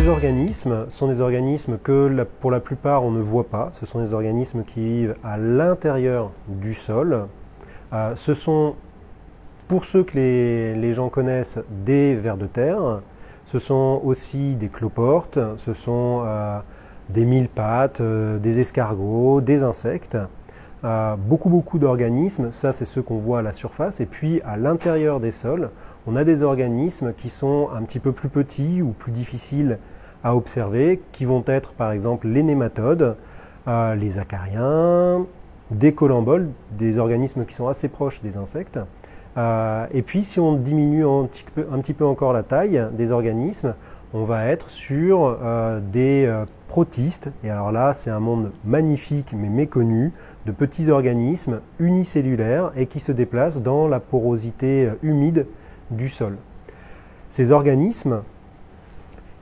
Ces organismes sont des organismes que pour la plupart on ne voit pas. Ce sont des organismes qui vivent à l'intérieur du sol. Ce sont, pour ceux que les gens connaissent, des vers de terre. Ce sont aussi des cloportes, ce sont des mille-pattes, des escargots, des insectes. Beaucoup d'organismes, ça c'est ceux qu'on voit à la surface. Et puis à l'intérieur des sols, on a des organismes qui sont un petit peu plus petits ou plus difficiles à observer, qui vont être par exemple les nématodes, les acariens, des colamboles, des organismes qui sont assez proches des insectes. Et puis si on diminue un petit peu encore la taille des organismes, on va être sur des protistes. Et alors là, c'est un monde magnifique mais méconnu, de petits organismes unicellulaires et qui se déplacent dans la porosité humide du sol. Ces organismes,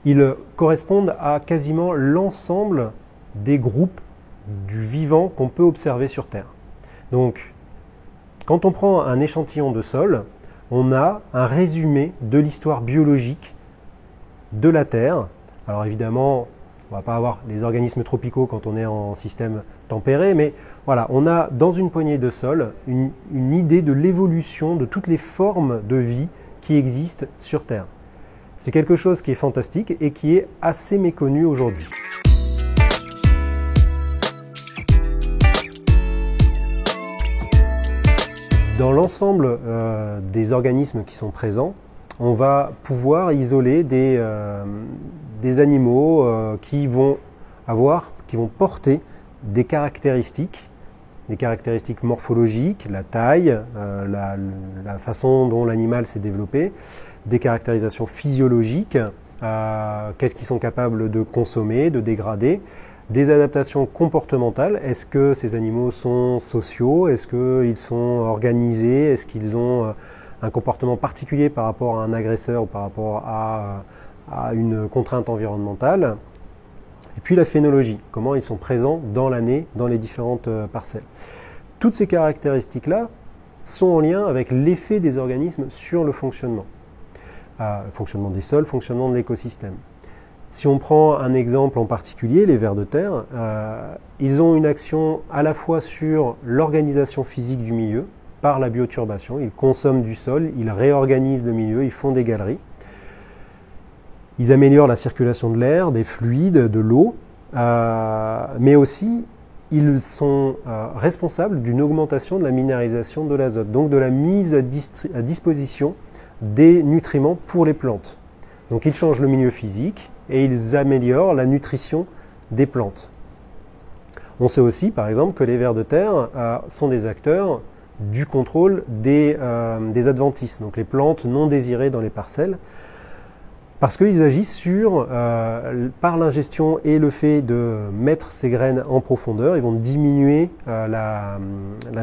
ils correspondent à quasiment l'ensemble des groupes du vivant qu'on peut observer sur Terre. Donc, quand on prend un échantillon de sol, on a un résumé de l'histoire biologique de la Terre. Alors évidemment, on ne va pas avoir les organismes tropicaux quand on est en système tempéré, mais voilà, on a dans une poignée de sol une idée de l'évolution de toutes les formes de vie qui existent sur Terre. C'est quelque chose qui est fantastique et qui est assez méconnu aujourd'hui. Dans l'ensemble des organismes qui sont présents, on va pouvoir isoler des animaux qui vont porter des caractéristiques morphologiques, la taille, la façon dont l'animal s'est développé, des caractérisations physiologiques, qu'est-ce qu'ils sont capables de consommer, de dégrader, des adaptations comportementales. Est-ce que ces animaux sont sociaux? Est-ce qu'ils sont organisés? Est-ce qu'ils ont un comportement particulier par rapport à un agresseur ou par rapport à une contrainte environnementale? Et puis la phénologie, comment ils sont présents dans l'année, dans les différentes parcelles. Toutes ces caractéristiques-là sont en lien avec l'effet des organismes sur le fonctionnement des sols, fonctionnement de l'écosystème. Si on prend un exemple en particulier, les vers de terre, ils ont une action à la fois sur l'organisation physique du milieu, par la bioturbation, ils consomment du sol, ils réorganisent le milieu, ils font des galeries. Ils améliorent la circulation de l'air, des fluides, de l'eau, mais aussi ils sont responsables d'une augmentation de la minéralisation de l'azote, donc de la mise à disposition des nutriments pour les plantes. Donc ils changent le milieu physique et ils améliorent la nutrition des plantes. On sait aussi par exemple que les vers de terre sont des acteurs du contrôle des adventices, donc les plantes non désirées dans les parcelles, parce qu'ils agissent par l'ingestion et le fait de mettre ces graines en profondeur, ils vont diminuer la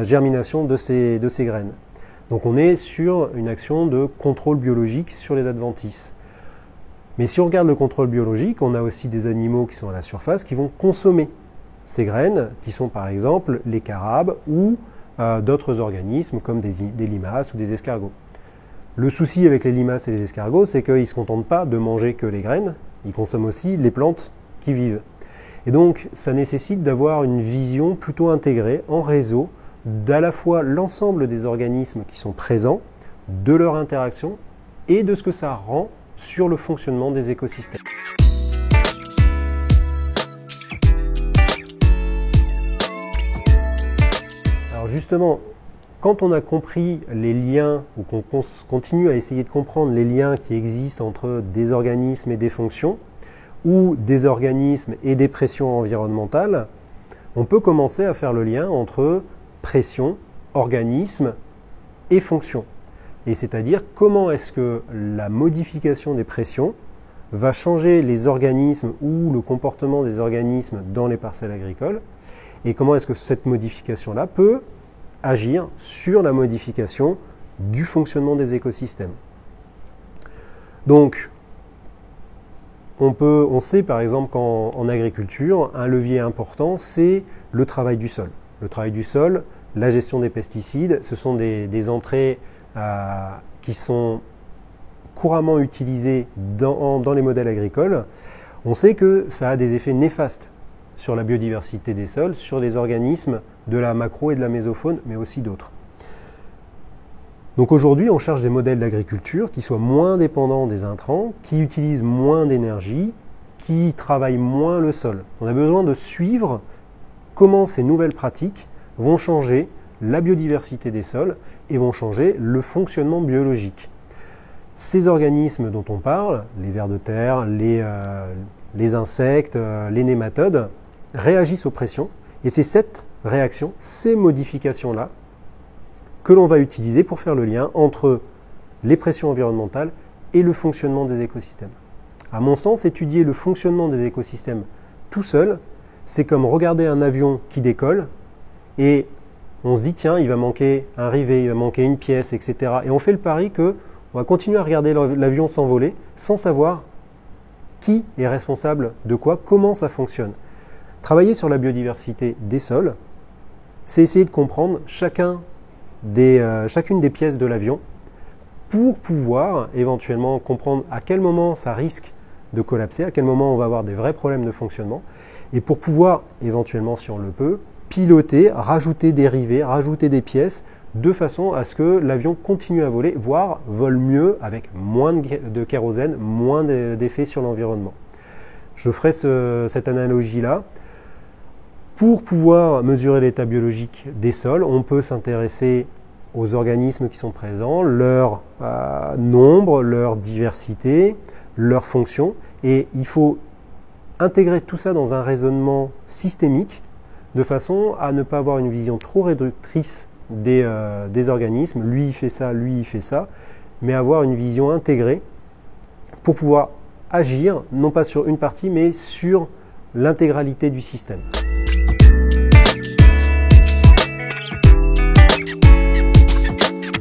germination de ces graines. Donc on est sur une action de contrôle biologique sur les adventices. Mais si on regarde le contrôle biologique, on a aussi des animaux qui sont à la surface qui vont consommer ces graines, qui sont par exemple les carabes ou d'autres organismes comme des limaces ou des escargots. Le souci avec les limaces et les escargots, c'est qu'ils ne se contentent pas de manger que les graines, ils consomment aussi les plantes qui vivent. Et donc, ça nécessite d'avoir une vision plutôt intégrée, en réseau, d'à la fois l'ensemble des organismes qui sont présents, de leur interaction et de ce que ça rend sur le fonctionnement des écosystèmes. Alors justement, quand on a compris les liens, ou qu'on continue à essayer de comprendre les liens qui existent entre des organismes et des fonctions, ou des organismes et des pressions environnementales, on peut commencer à faire le lien entre pression, organisme et fonction. Et c'est-à-dire comment est-ce que la modification des pressions va changer les organismes ou le comportement des organismes dans les parcelles agricoles, et comment est-ce que cette modification-là peut agir sur la modification du fonctionnement des écosystèmes. Donc, on sait par exemple qu'en agriculture, un levier important, c'est le travail du sol. Le travail du sol, la gestion des pesticides, ce sont des entrées qui sont couramment utilisées dans les modèles agricoles. On sait que ça a des effets néfastes sur la biodiversité des sols, sur les organismes de la macro et de la mésofaune, mais aussi d'autres. Donc aujourd'hui, on cherche des modèles d'agriculture qui soient moins dépendants des intrants, qui utilisent moins d'énergie, qui travaillent moins le sol. On a besoin de suivre comment ces nouvelles pratiques vont changer la biodiversité des sols et vont changer le fonctionnement biologique. Ces organismes dont on parle, les vers de terre, les insectes, les nématodes, réagissent aux pressions et c'est cette réaction, ces modifications-là, que l'on va utiliser pour faire le lien entre les pressions environnementales et le fonctionnement des écosystèmes. À mon sens, étudier le fonctionnement des écosystèmes tout seul, c'est comme regarder un avion qui décolle et on se dit tiens, il va manquer un rivet, il va manquer une pièce, etc. Et on fait le pari qu'on va continuer à regarder l'avion s'envoler sans savoir qui est responsable de quoi, comment ça fonctionne. Travailler sur la biodiversité des sols, c'est essayer de comprendre chacune des pièces de l'avion pour pouvoir éventuellement comprendre à quel moment ça risque de collapser, à quel moment on va avoir des vrais problèmes de fonctionnement, et pour pouvoir éventuellement, si on le peut, piloter, rajouter des rivets, rajouter des pièces, de façon à ce que l'avion continue à voler, voire vole mieux avec moins de kérosène, moins d'effets sur l'environnement. Je ferai cette analogie-là. Pour pouvoir mesurer l'état biologique des sols, on peut s'intéresser aux organismes qui sont présents, leur nombre, leur diversité, leurs fonctions, et il faut intégrer tout ça dans un raisonnement systémique de façon à ne pas avoir une vision trop réductrice des organismes, lui il fait ça, lui il fait ça, mais avoir une vision intégrée pour pouvoir agir, non pas sur une partie, mais sur l'intégralité du système.